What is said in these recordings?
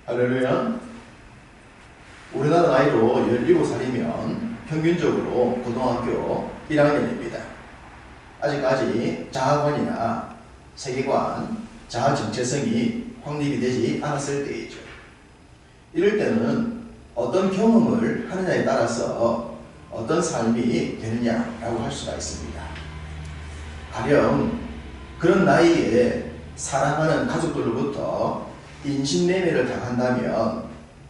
할렐루야. 우리나라 나이로 17살이면 평균적으로 고등학교 1학년입니다. 아직까지 자아관이나 세계관, 자아 정체성이 확립이 되지 않았을 때이죠. 이럴 때는 어떤 경험을 하느냐에 따라서 어떤 삶이 되느냐라고 할 수가 있습니다. 가령 그런 나이에 사랑하는 가족들로부터 인신매매를 당한다면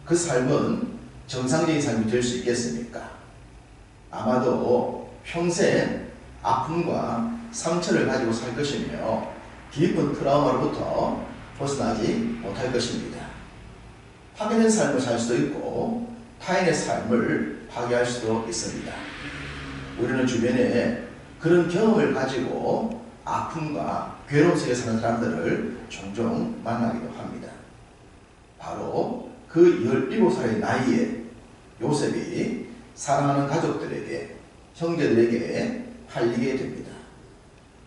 그 삶은 정상적인 삶이 될 수 있겠습니까? 아마도 평생 아픔과 상처를 가지고 살 것이며 깊은 트라우마로부터 벗어나지 못할 것입니다. 파괴된 삶을 살 수도 있고 타인의 삶을 파괴할 수도 있습니다. 우리는 주변에 그런 경험을 가지고 아픔과 괴로움 속에 사는 사람들을 종종 만나기도 합니다. 바로 그 17살의 나이에 요셉이 사랑하는 가족들에게, 형제들에게 팔리게 됩니다.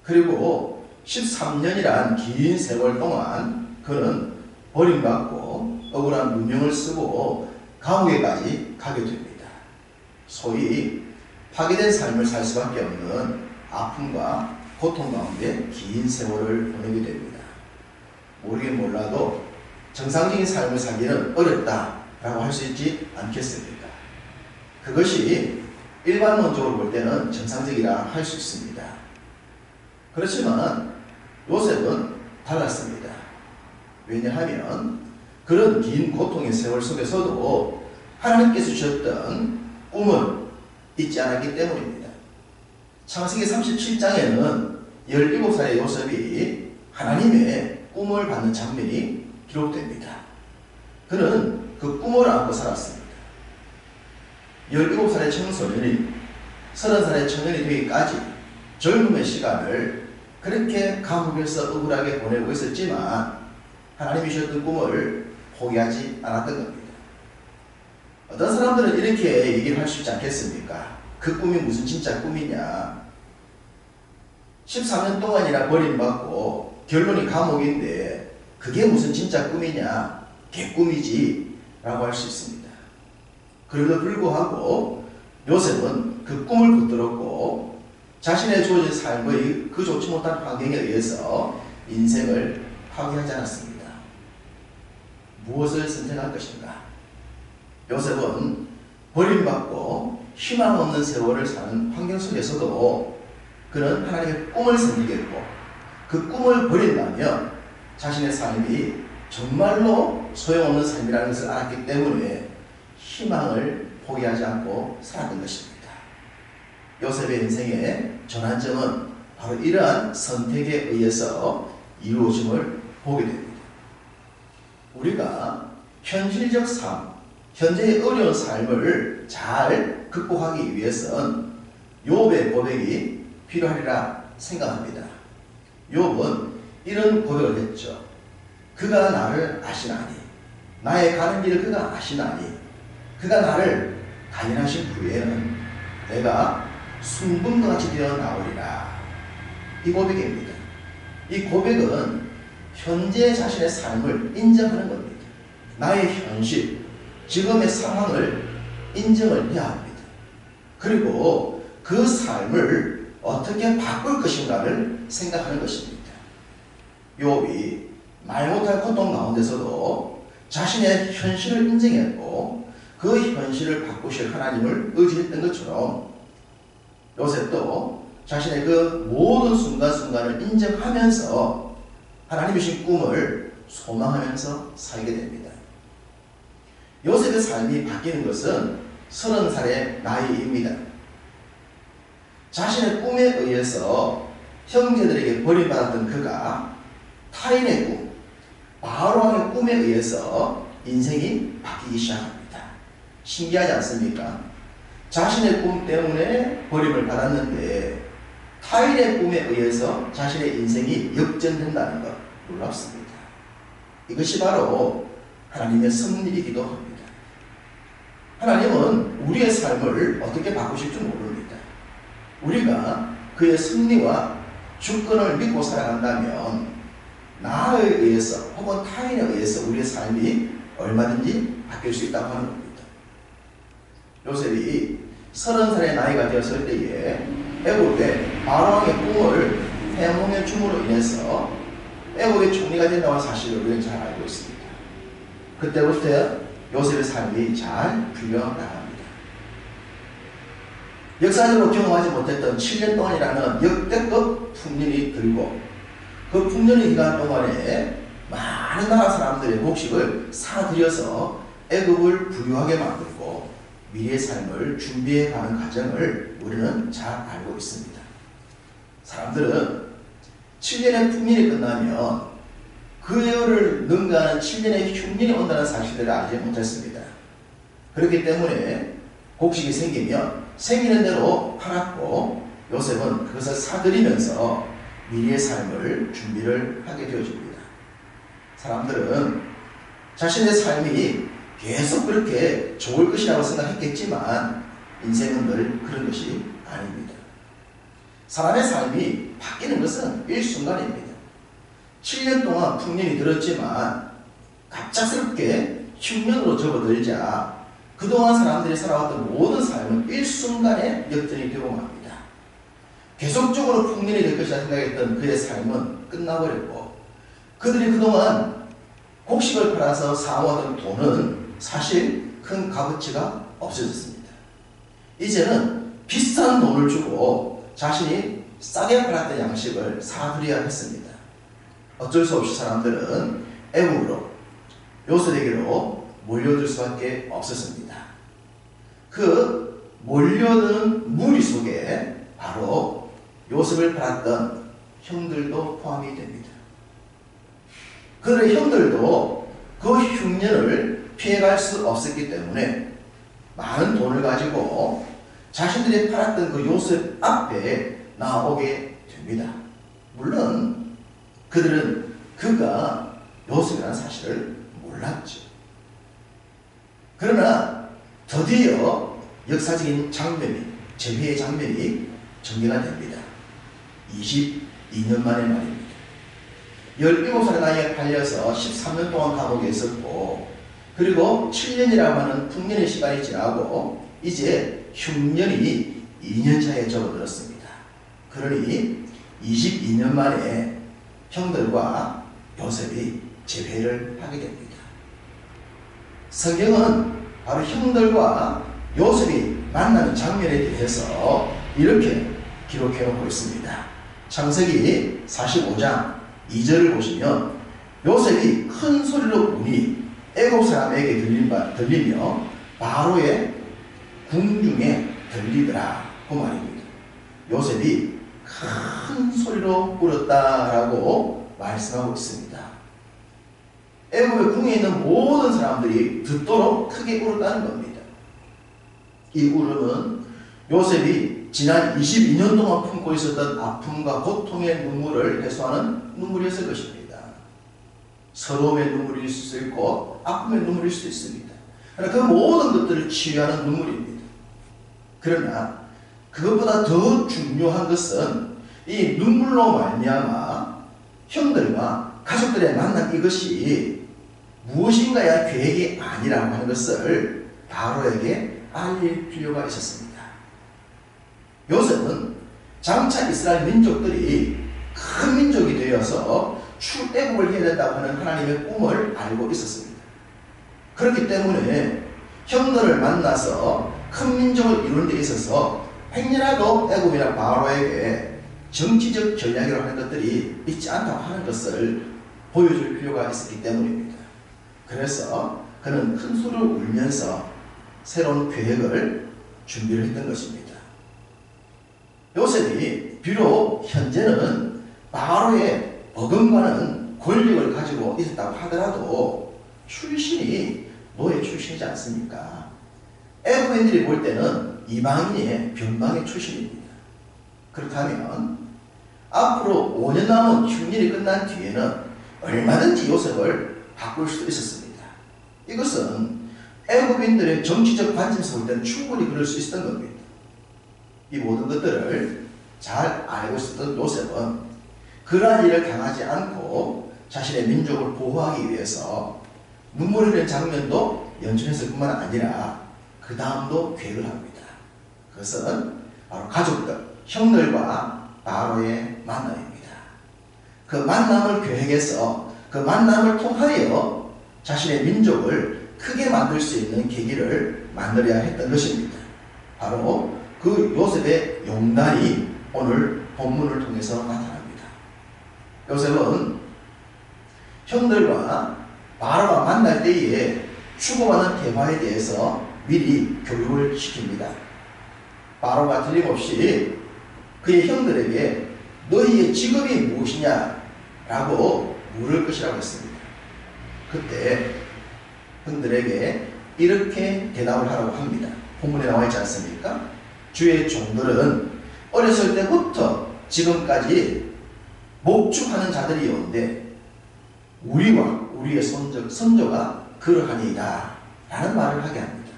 그리고 13년이란 긴 세월 동안 그는 버림받고 억울한 누명을 쓰고 감옥에까지 가게 됩니다. 소위 파괴된 삶을 살 수밖에 없는 아픔과 고통 가운데 긴 세월을 보내게 됩니다. 모르긴 몰라도 정상적인 삶을 살기는 어렵다라고 할 수 있지 않겠습니까? 그것이 일반론적으로 볼 때는 정상적이라 할 수 있습니다. 그렇지만 요셉은 달랐습니다. 왜냐하면 그런 긴 고통의 세월 속에서도 하나님께서 주셨던 꿈을 잊지 않았기 때문입니다. 창세기 37장에는 17살의 요셉이 하나님의 꿈을 받는 장면이 기록됩니다. 그는 그 꿈을 안고 살았습니다. 17살의 청소년이 30살의 청년이 되기까지 젊음의 시간을 그렇게 감옥에서 억울하게 보내고 있었지만 하나님이 주셨던 꿈을 포기하지 않았던 겁니다. 어떤 사람들은 이렇게 얘기를 할 수 있지 않겠습니까? 그 꿈이 무슨 진짜 꿈이냐? 13년 동안이나 버림받고 결론이 감옥인데 그게 무슨 진짜 꿈이냐? 개꿈이지 라고 할 수 있습니다. 그럼에도 불구하고 요셉은 그 꿈을 붙들었고 자신의 주어진 삶의 그 좋지 못한 환경에 의해서 인생을 파괴하지 않았습니다. 무엇을 선택할 것인가? 요셉은 버림받고 희망 없는 세월을 사는 환경 속에서도 그는 하나님의 꿈을 선택했고 그 꿈을 버린다면 자신의 삶이 정말로 소용없는 삶이라는 것을 알았기 때문에 희망을 포기하지 않고 살았던 것입니다. 요셉의 인생의 전환점은 바로 이러한 선택에 의해서 이루어짐을 보게 됩니다. 우리가 현실적 삶, 현재의 어려운 삶을 잘 극복하기 위해서는 욥의 고백이 필요하리라 생각합니다. 욥은 이런 고백을 했죠. 그가 나를 아시나니, 나의 가는 길을 그가 아시나니, 그가 나를 단련하신 후에는 내가 순금과 같이 되어 나오리라. 이 고백입니다. 이 고백은 현재 자신의 삶을 인정하는 겁니다. 나의 현실, 지금의 상황을 인정을 해야 합니다. 그리고 그 삶을 어떻게 바꿀 것인가를 생각하는 것입니다. 욥이 말 못할 고통 가운데서도 자신의 현실을 인정했고 그 현실을 바꾸실 하나님을 의지했던 것처럼 요셉도 자신의 그 모든 순간순간을 인정하면서 하나님이 주신 꿈을 소망하면서 살게 됩니다. 요셉의 삶이 바뀌는 것은 30살의 나이입니다. 자신의 꿈에 의해서 형제들에게 버림받았던 그가 타인의 꿈, 바로왕의 꿈에 의해서 인생이 바뀌기 시작합니다. 신기하지 않습니까? 자신의 꿈 때문에 버림을 받았는데 타인의 꿈에 의해서 자신의 인생이 역전된다는 것 놀랍습니다. 이것이 바로 하나님의 섭리이기도 합니다. 하나님은 우리의 삶을 어떻게 바꾸실 줄 모릅니다. 우리가 그의 섭리와 주권을 믿고 살아간다면 나에 의해서 혹은 타인에 의해서 우리의 삶이 얼마든지 바뀔 수 있다고 하는 겁니다. 요셉이 30살의 나이가 되었을 때에 애굽의 바로왕의 꿈을 해몽해 줌으로 인해서 애굽의 총리가 된다고 하는 사실을 우리는 잘 알고 있습니다. 그때부터 요셉의 삶이 잘 풀려나갑니다. 역사적으로 경험하지 못했던 7년 동안이라는 역대급 풍년이 들고 그 풍년의 기간 동안에 많은 나라 사람들의 곡식을 사들여서 애굽을 부유하게 만들고 미래의 삶을 준비해가는 과정을 우리는 잘 알고 있습니다. 사람들은 7년의 풍년이 끝나면 그 해를 능가하는 7년의 흉년이 온다는 사실을 알지 못했습니다. 그렇기 때문에 곡식이 생기면 생기는 대로 팔았고 요셉은 그것을 사들이면서 미래의 삶을 준비를 하게 되어집니다. 사람들은 자신의 삶이 계속 그렇게 좋을 것이라고 생각했겠지만 인생은 늘 그런 것이 아닙니다. 사람의 삶이 바뀌는 것은 일순간입니다. 7년 동안 풍년이 들었지만 갑작스럽게 흉년으로 접어들자 그동안 사람들이 살아왔던 모든 삶은 일순간에 역전이 되고 맙니다. 계속적으로 풍년이 될 것이라 생각했던 그의 삶은 끝나버렸고 그들이 그동안 곡식을 팔아서 사모하던 돈은 사실 큰 값어치가 없어졌습니다. 이제는 비싼 돈을 주고 자신이 싸게 팔았던 양식을 사들여야 했습니다. 어쩔 수 없이 사람들은 애굽으로 요셉에게로 몰려들 수밖에 없었습니다. 그 몰려드는 무리 속에 바로 요셉을 팔았던 형들도 포함이 됩니다. 그들의 형들도 그 흉년을 피해갈 수 없었기 때문에 많은 돈을 가지고 자신들이 팔았던 그 요셉 앞에 나오게 됩니다. 물론 그들은 그가 요셉이라는 사실을 몰랐죠. 그러나 드디어 역사적인 장면이, 재회의 장면이 전개가 됩니다. 22년 만의 말입니다. 17살의 나이에 팔려서 13년 동안 감옥에 있었고 그리고 7년이라고 하는 풍년의 시간이 지나고 이제 흉년이 2년 차에 접어들었습니다. 그러니 22년 만에 형들과 요셉이 재회를 하게 됩니다. 성경은 바로 형들과 요셉이 만나는 장면에 대해서 이렇게 기록해 놓고 있습니다. 창세기 45장 2절을 보시면 요셉이 큰 소리로 우니 애굽 사람에게 들리며 바로의 궁중에 들리더라 그 말입니다. 요셉이 큰 소리로 울었다라고 말씀하고 있습니다. 애굽의 궁에 있는 모든 사람들이 듣도록 크게 울었다는 겁니다. 이 울음은 요셉이 지난 22년 동안 품고 있었던 아픔과 고통의 눈물을 해소하는 눈물이었을 것입니다. 서러움의 눈물일 수도 있고 아픔의 눈물일 수도 있습니다. 그러나 그 모든 것들을 치유하는 눈물입니다. 그러나 그것보다 더 중요한 것은 이 눈물로 말미암아 형들과 가족들의 만남 이것이 무엇인가의 계획이 아니라고 하는 것을 바로에게 알릴 필요가 있었습니다. 요셉은 장차 이스라엘 민족들이 큰 민족이 되어서 출애굽을 해야 된다고 하는 하나님의 꿈을 알고 있었습니다. 그렇기 때문에 형들을 만나서 큰 민족을 이루는 데 있어서 행여라도 애굽이나 바로에게 정치적 전략이라고 하는 것들이 있지 않다고 하는 것을 보여줄 필요가 있었기 때문입니다. 그래서 그는 큰 소리를 울면서 새로운 계획을 준비를 했던 것입니다. 요셉이 비록 현재는 바로의 버금가는 권력을 가지고 있었다고 하더라도 출신이 노예 출신이지 않습니까? 애굽인들이 볼 때는 이방인의 변방의 출신입니다. 그렇다면 앞으로 5년 남은 흉년이 끝난 뒤에는 얼마든지 요셉을 바꿀 수도 있었습니다. 이것은 애굽인들의 정치적 관점에서 볼 때는 충분히 그럴 수 있었던 겁니다. 이 모든 것들을 잘 알고 있었던 요셉은 그러한 일을 당하지 않고 자신의 민족을 보호하기 위해서 눈물 흘리는 장면도 연출했을 뿐만 아니라 그 다음도 계획을 합니다. 그것은 바로 가족들, 형들과 바로의 만남입니다. 그 만남을 계획해서 그 만남을 통하여 자신의 민족을 크게 만들 수 있는 계기를 만들어야 했던 것입니다. 바로 그 요셉의 용단이 오늘 본문을 통해서 나타납니다. 요셉은 형들과 바로가 만날 때에 추구하는 대화에 대해서 미리 교육을 시킵니다. 바로가 틀림없이 그의 형들에게 너희의 직업이 무엇이냐 라고 물을 것이라고 했습니다. 그때 형들에게 이렇게 대답을 하라고 합니다. 본문에 나와 있지 않습니까? 주의 종들은 어렸을 때부터 지금까지 목축하는 자들이었는데 우리와 우리의 선조가 그러하니이다 라는 말을 하게 합니다.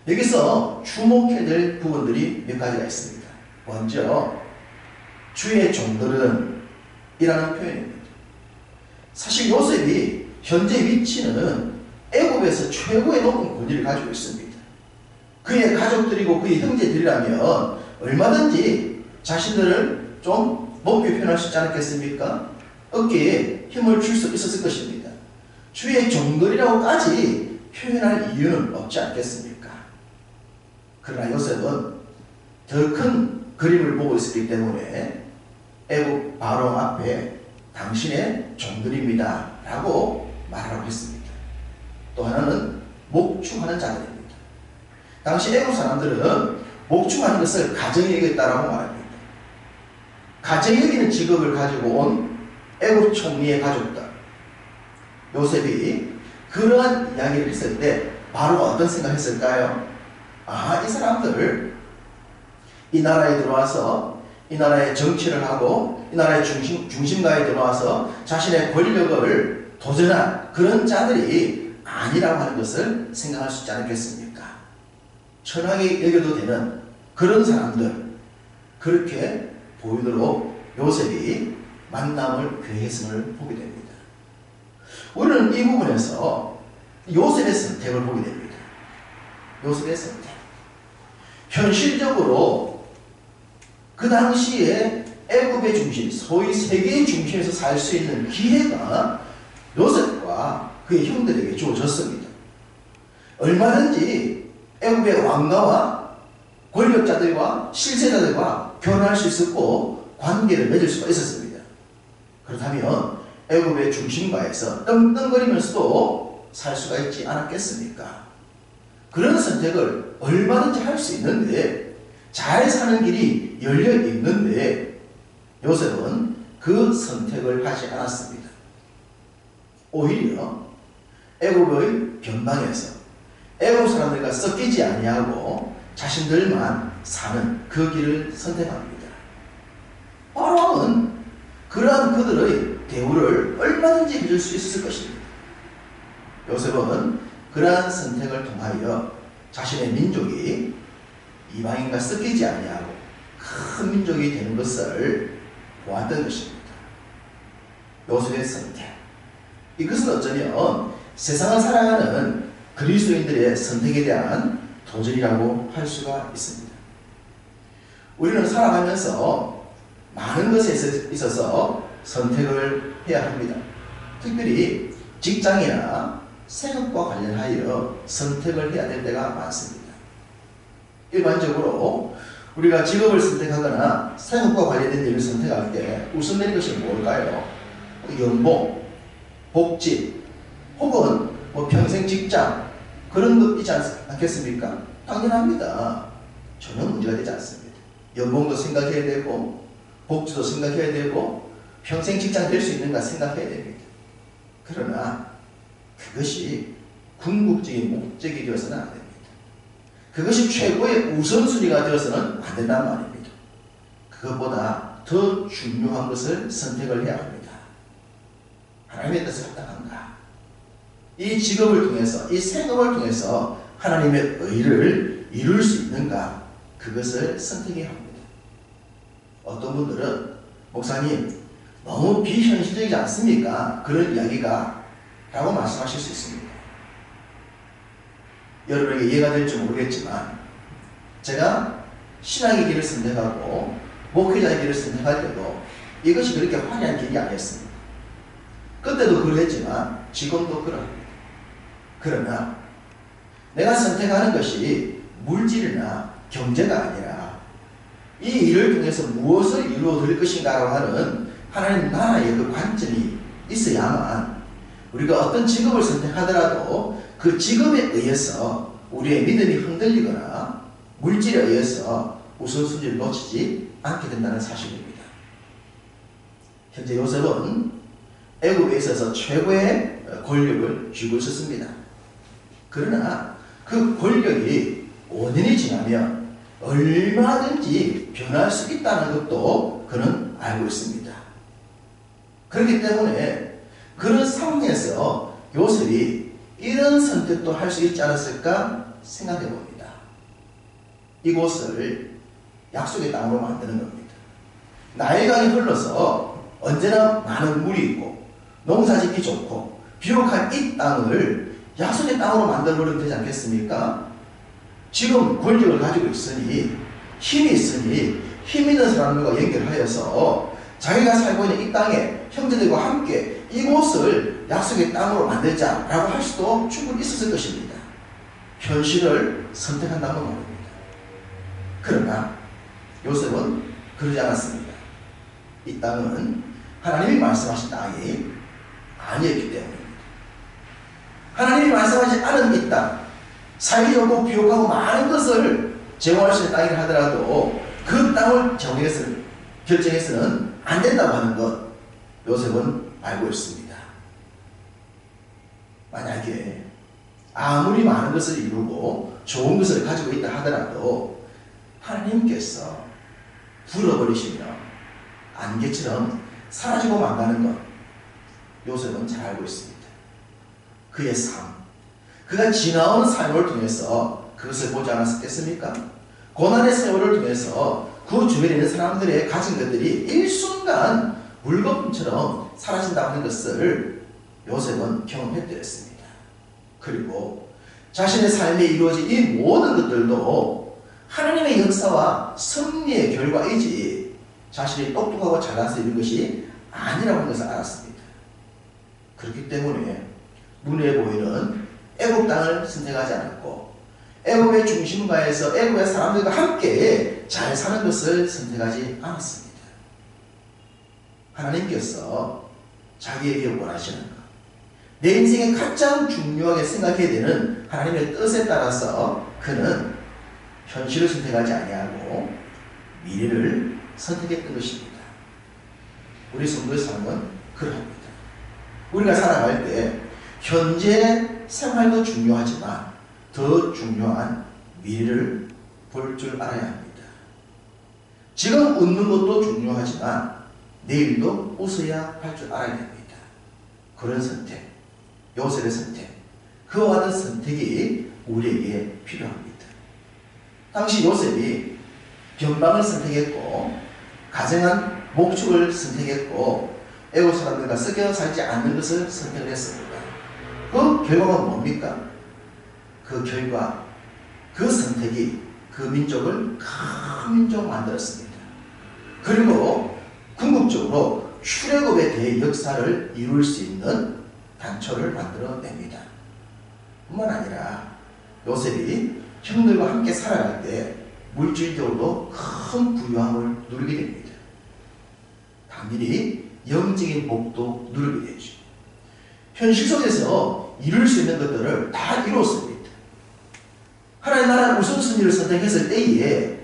여기서 주목해야 될 부분들이 몇 가지가 있습니다. 먼저 주의 종들은 이라는 표현입니다. 사실 요셉이 현재 위치는 애굽에서 최고의 높은 권위를 가지고 있습니다. 그의 가족들이고 그의 형제들이라면 얼마든지 자신들을 좀 높게 표현할 수 있지 않겠습니까? 어깨에 힘을 줄 수 있었을 것입니다. 주의 종들이라고까지 표현할 이유는 없지 않겠습니까? 그러나 요셉은 더 큰 그림을 보고 있었기 때문에 애굽 바로 앞에 당신의 종들입니다 라고 말하라고 했습니다. 또 하나는 목축하는 자들입니다. 당시 애굽 사람들은 목축하는 것을 가정이 여겼다라고 말합니다. 가정이 여기는 직업을 가지고 온 애굽 총리의 가족들, 요셉이 그러한 이야기를 했을 때 바로가 어떤 생각을 했을까요? 아, 이 사람들 이 나라에 들어와서 이 나라의 정치를 하고 이 나라의 중심가에 들어와서 자신의 권력을 도전한 그런 자들이 아니라고 하는 것을 생각할 수 있지 않겠습니까? 천하게 여겨도 되는 그런 사람들, 그렇게 보이도록 요셉이 만남을 계획했음을 보게 됩니다. 우리는 이 부분에서 요셉의 선택을 보게 됩니다. 요셉의 선택. 현실적으로 그 당시에 애굽의 중심, 소위 세계의 중심에서 살 수 있는 기회가 요셉과 그의 형들에게 주어졌습니다. 얼마든지 애굽의 왕가와 권력자들과 실세자들과 결혼할 수 있었고 관계를 맺을 수가 있었습니다. 그렇다면 애굽의 중심가에서 떵떵거리면서도 살 수가 있지 않았겠습니까? 그런 선택을 얼마든지 할 수 있는데, 잘 사는 길이 열려 있는데 요셉은 그 선택을 하지 않았습니다. 오히려 애굽의 변방에서 애굽 사람들과 섞이지 아니하고 자신들만 사는 그 길을 선택합니다. 바로는 그러한 그들의 대우를 얼마든지 해줄 수 있었을 것입니다. 요셉은 그러한 선택을 통하여 자신의 민족이 이방인과 섞이지 아니하고 큰 민족이 되는 것을 보았던 것입니다. 요셉의 선택. 이것은 어쩌면 세상을 살아가는 그리스도인들의 선택에 대한 도전이라고 할 수가 있습니다. 우리는 살아가면서 많은 것에 있어서 선택을 해야 합니다. 특별히 직장이나 생업과 관련하여 선택을 해야 될 때가 많습니다. 일반적으로 우리가 직업을 선택하거나 생업과 관련된 일을 선택할 때 우선되는 것이 뭘까요? 연봉, 복지, 혹은 평생 직장, 그런 것 있지 않겠습니까? 당연합니다. 전혀 문제가 되지 않습니다. 연봉도 생각해야 되고 복지도 생각해야 되고 평생 직장 될 수 있는가 생각해야 됩니다. 그러나 그것이 궁극적인 목적이 되어서는 안 됩니다. 그것이 최고의 우선순위가 되어서는 안 된단 말입니다. 그것보다 더 중요한 것을 선택을 해야 합니다. 하나님의 뜻에 합당한가? 이 직업을 통해서, 이 생업을 통해서 하나님의 의를 이룰 수 있는가? 그것을 선택해야 합니다. 어떤 분들은 목사님, 너무 비현실적이지 않습니까? 그런 이야기가 라고 말씀하실 수 있습니다. 여러분에게 이해가 될지 모르겠지만 제가 신앙의 길을 선택하고 목회자의 길을 선택할 때도 이것이 그렇게 화려한 길이 아니었습니다. 그때도 그랬지만 지금도 그러합니다. 그러나 내가 선택하는 것이 물질이나 경제가 아니라 이 일을 통해서 무엇을 이루어드릴 것인가라고 하는 하나님 나라의 그 관점이 있어야만 우리가 어떤 직업을 선택하더라도 그 직업에 의해서 우리의 믿음이 흔들리거나 물질에 의해서 우선순위를 놓치지 않게 된다는 사실입니다. 현재 요셉은 애굽에 있어서 최고의 권력을 쥐고 있었습니다. 그러나 그 권력이 5년이 지나면 얼마든지 변할 수 있다는 것도 그는 알고 있습니다. 그렇기 때문에 그런 상황에서 요셉이 이런 선택도 할 수 있지 않았을까 생각해 봅니다. 이곳을 약속의 땅으로 만드는 겁니다. 나일강이 흘러서 언제나 많은 물이 있고 농사짓기 좋고 비옥한 이 땅을 약속의 땅으로 만들어버리면 되지 않겠습니까? 지금 권력을 가지고 있으니 힘이 있으니 힘 있는 사람들과 연결하여서 자기가 살고 있는 이 땅에 형제들과 함께 이곳을 약속의 땅으로 만들자라고 할 수도 충분히 있었을 것입니다. 현실을 선택한다는 말입니다. 그러나 요셉은 그러지 않았습니다. 이 땅은 하나님이 말씀하신 땅이 아니었기 때문입니다. 하나님이 말씀하지 않은 이 땅, 살기 좋고 비옥하고 많은 것을 제공할 수 있는 땅이라 하더라도 그 땅을 결정해서는 안 된다고 하는 것 요셉은 알고 있습니다. 만약에 아무리 많은 것을 이루고 좋은 것을 가지고 있다 하더라도 하나님께서 불어버리시면 안개처럼 사라지고 만다는 것 요셉은 잘 알고 있습니다. 그의 삶, 그가 지나오는 삶을 통해서 그것을 보지 않았겠습니까? 고난의 세월을 통해서 그 주변에 있는 사람들의 가진 것들이 일순간 물거품처럼 사라진다고 하는 것을 요셉은 경험했더랬습니다. 그리고 자신의 삶에 이루어진 이 모든 것들도 하나님의 역사와 섭리의 결과이지 자신이 똑똑하고 잘나서 이룬 것이 아니라고 하는 것을 알았습니다. 그렇기 때문에 눈에 보이는 애굽 땅을 선택하지 않았고 애굽의 중심가에서 애굽의 사람들과 함께 잘 사는 것을 선택하지 않았습니다. 하나님께서 자기에게 원하시는 것, 내 인생에 가장 중요하게 생각해야 되는 하나님의 뜻에 따라서 그는 현실을 선택하지 아니하고 미래를 선택했던 것입니다. 우리 성도의 삶은 그러합니다. 우리가 살아갈 때 현재 생활도 중요하지만 더 중요한 미래를 볼 줄 알아야 합니다. 지금 웃는 것도 중요하지만 내일도 웃어야 할 줄 알아야 됩니다. 그런 선택, 요셉의 선택, 그와 같은 선택이 우리에게 필요합니다. 당시 요셉이 변방을 선택했고 가정한 목축을 선택했고 애국 사람들과 섞여 살지 않는 것을 선택을 했습니다. 그 결과가 뭡니까? 그 결과, 그 선택이 그 민족을 큰 민족으로 만들었습니다. 그리고 궁극적으로 출애굽에 대해 역사를 이룰 수 있는 단초를 만들어냅니다. 뿐만 아니라 요셉이 형들과 함께 살아갈 때 물질적으로도 큰 부유함을 누리게 됩니다. 당연히 영적인 복도 누리게 되죠. 현실 속에서 이룰 수 있는 것들을 다 이뤘습니다. 하나님 나라 우선순위를 선택했을 때에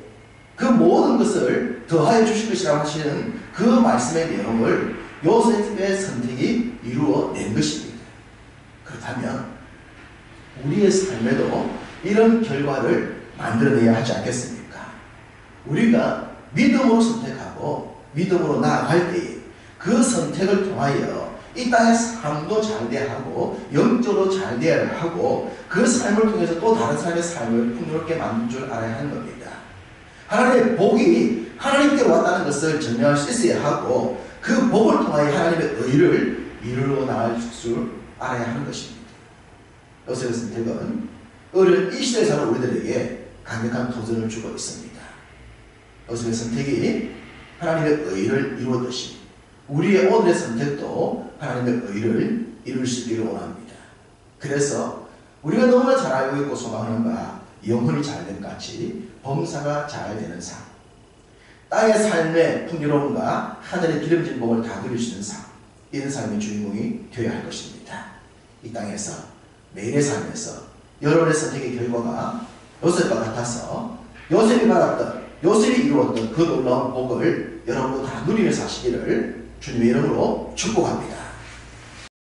그 모든 것을 더하여 주실 것이라고 하시는 그 말씀의 내용을 요셉의 선택이 이루어낸 것입니다. 그렇다면 우리의 삶에도 이런 결과를 만들어내야 하지 않겠습니까? 우리가 믿음으로 선택하고 믿음으로 나아갈 때에 그 선택을 통하여 이 땅의 삶도 잘 돼야 하고 영적으로 잘 돼야 하고 그 삶을 통해서 또 다른 사람의 삶을 풍요롭게 만든 줄 알아야 하는 겁니다. 하나님의 복이 하나님께로 왔다는 것을 증명할 수 있어야 하고 그 복을 통하여 하나님의 의를 이루어 나갈 줄 알아야 하는 것입니다. 요셉의 선택은 어려운 이 시대에 사는 우리들에게 강력한 도전을 주고 있습니다. 요셉의 선택이 하나님의 의를 이루었듯이 우리의 오늘의 선택도 하나님의 의를 이룰 수 있기를 원합니다. 그래서 우리가 너무나 잘 알고 있고 소망하는 바, 영혼이 잘됨 같이 범사가 잘 되는 삶, 땅의 삶의 풍요로움과 하늘의 기름진 복을 다 누릴 수 있는 삶, 이런 삶의 주인공이 되어야 할 것입니다. 이 땅에서 매일의 삶에서 여러분의 선택의 결과가 요셉과 같아서 요셉이 받았던, 요셉이 이루었던 그 놀라운 복을 여러분도 다 누리면서 하시기를 주님의 이름으로 축복합니다.